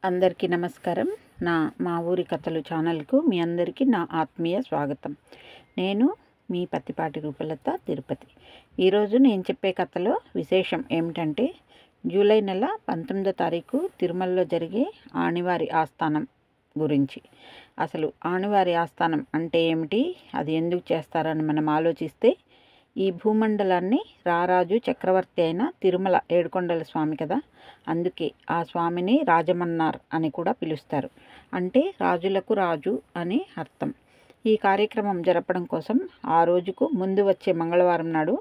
అందరికీ నమస్కారం. మా ఊరి కథలు ఛానల్కు మీ అందరికీ నా ఆత్మీయ స్వాగతం. నేను మీ పత్తిపాటి రూపలత, తిరుపతి. ఈరోజు నేను చెప్పే కథలో విశేషం ఏమిటంటే, జూలై నెల 19వ తారీఖు తిరుమలలో జరిగే ఆనివారి ఆస్థానం గురించి. అసలు ఆనివారి ఆస్థానం అంటే ఏమిటి, అది ఎందుకు చేస్తారని మనం ఆలోచిస్తే, ఈ భూమండలాన్ని రారాజు చక్రవర్తి అయిన తిరుమల ఏడుకొండల స్వామి కదా, అందుకే ఆ స్వామిని రాజమన్నార్ అని కూడా పిలుస్తారు. అంటే రాజులకు రాజు అని అర్థం. ఈ కార్యక్రమం జరపడం కోసం ఆ రోజుకు ముందు వచ్చే మంగళవారం నాడు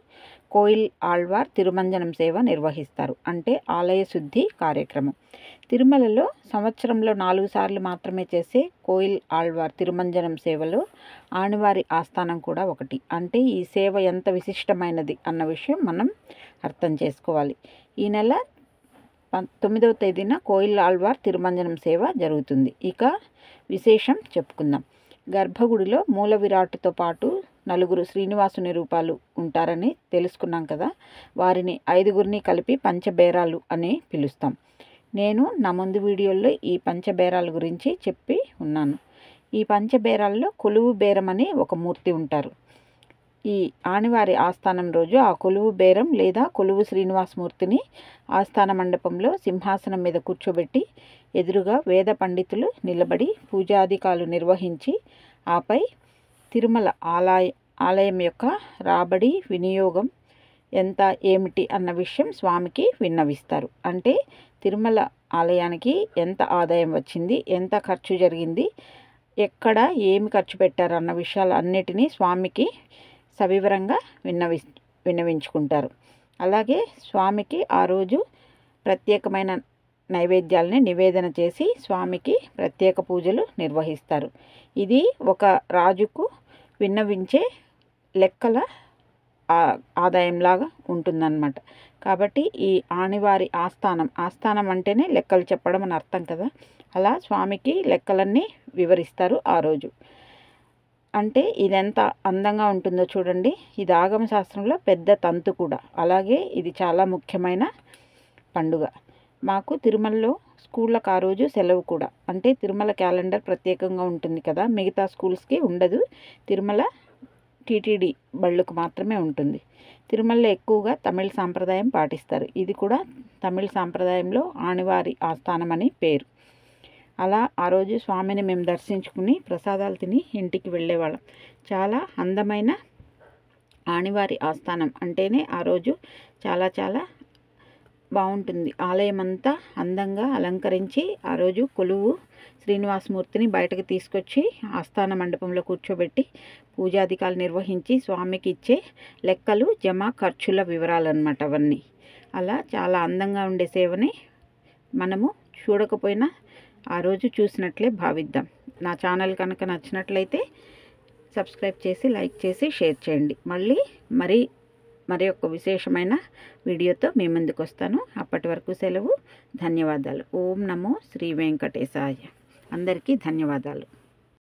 కోయిల్ ఆళ్వార్ తిరుమంజనం సేవ నిర్వహిస్తారు. అంటే ఆలయ శుద్ధి కార్యక్రమం. తిరుమలలో సంవత్సరంలో 4 సార్లు మాత్రమే చేసే కోయిల్ ఆళ్వార్ తిరుమంజనం సేవలో ఆనివారి ఆస్థానం కూడా ఒకటి. అంటే ఈ సేవ ఎంత విశిష్టమైనది అన్న విషయం మనం అర్థం చేసుకోవాలి. ఈ నెల 9వ తేదీన కోయిల్ ఆళ్వార్ తిరుమంజనం సేవ జరుగుతుంది. ఇక విశేషం చెప్పుకుందాం. గర్భగుడిలో మూల విరాట్తో పాటు 4 శ్రీనివాసుని రూపాలు ఉంటారని తెలుసుకున్నాం కదా. వారిని 5గురిని కలిపి పంచబేరాలు అని పిలుస్తాం. నేను నా ముందు వీడియోల్లో ఈ పంచబేరాల గురించి చెప్పి ఉన్నాను. ఈ పంచబేరాల్లో కొలువు బేరం అని ఒక మూర్తి ఉంటారు. ఈ ఆనివారి ఆస్థానం రోజు ఆ కొలువు బేరం లేదా కొలువు శ్రీనివాసమూర్తిని ఆస్థాన మండపంలో సింహాసనం మీద కూర్చోబెట్టి ఎదురుగా వేద పండితులు నిలబడి పూజాధికాలు నిర్వహించి ఆపై తిరుమల ఆలయం యొక్క రాబడి వినియోగం ఎంత ఏమిటి అన్న విషయం స్వామికి విన్నవిస్తారు. అంటే తిరుమల ఆలయానికి ఎంత ఆదాయం వచ్చింది, ఎంత ఖర్చు జరిగింది, ఎక్కడ ఏమి ఖర్చు పెట్టారు అన్న విషయాలు అన్నిటినీ స్వామికి సవివరంగా విన్నవించుకుంటారు. అలాగే స్వామికి ఆ రోజు ప్రత్యేకమైన నైవేద్యాలని నివేదన చేసి స్వామికి ప్రత్యేక పూజలు నిర్వహిస్తారు. ఇది ఒక రాజుకు విన్నవించే లెక్కల ఆదాయంలాగా ఉంటుందన్నమాట. కాబట్టి ఈ ఆనివారి ఆస్థానం అంటేనే లెక్కలు చెప్పడం అని అర్థం కదా. అలా స్వామికి లెక్కలన్నీ వివరిస్తారు ఆ రోజు. అంటే ఇది ఎంత అందంగా ఉంటుందో చూడండి. ఇది ఆగమ శాస్త్రంలో పెద్ద తంతు కూడా. అలాగే ఇది చాలా ముఖ్యమైన పండుగ. మాకు తిరుమలలో స్కూళ్ళకు ఆ రోజు సెలవు కూడా. అంటే తిరుమల క్యాలెండర్ ప్రత్యేకంగా ఉంటుంది కదా, మిగతా స్కూల్స్కి ఉండదు. తిరుమల టీటీడీ బళ్ళకు మాత్రమే ఉంటుంది. తిరుమలలో ఎక్కువగా తమిళ సాంప్రదాయం పాటిస్తారు. ఇది కూడా తమిళ సాంప్రదాయంలో ఆనివారి ఆస్థానం అని పేరు. అలా ఆ రోజు స్వామిని మేము దర్శించుకుని ప్రసాదాలు తిని ఇంటికి వెళ్ళేవాళ్ళం. చాలా అందమైన ఆనివారి ఆస్థానం అంటేనే ఆ రోజు చాలా చాలా బాగుంటుంది. ఆలయం అంతా అందంగా అలంకరించి ఆ రోజు కొలువు శ్రీనివాసమూర్తిని బయటకు తీసుకొచ్చి ఆస్థాన మండపంలో కూర్చోబెట్టి పూజాధికాలు నిర్వహించి స్వామికి ఇచ్చే లెక్కలు, జమ, ఖర్చుల వివరాలు అన్నమాట అవన్నీ. అలా చాలా అందంగా ఉండే సేవని మనము చూడకపోయినా ఆ రోజు చూసినట్లే భావిద్దాం. నా ఛానల్ కనుక నచ్చినట్లయితే సబ్స్క్రైబ్ చేసి, లైక్ చేసి, షేర్ చేయండి. మరి ఒక విశేషమైన వీడియోతో మీ ముందుకు వస్తాను. అప్పటి వరకు సెలవు. ధన్యవాదాలు. ఓం నమో శ్రీ వెంకటేశాయ. అందరికీ ధన్యవాదాలు.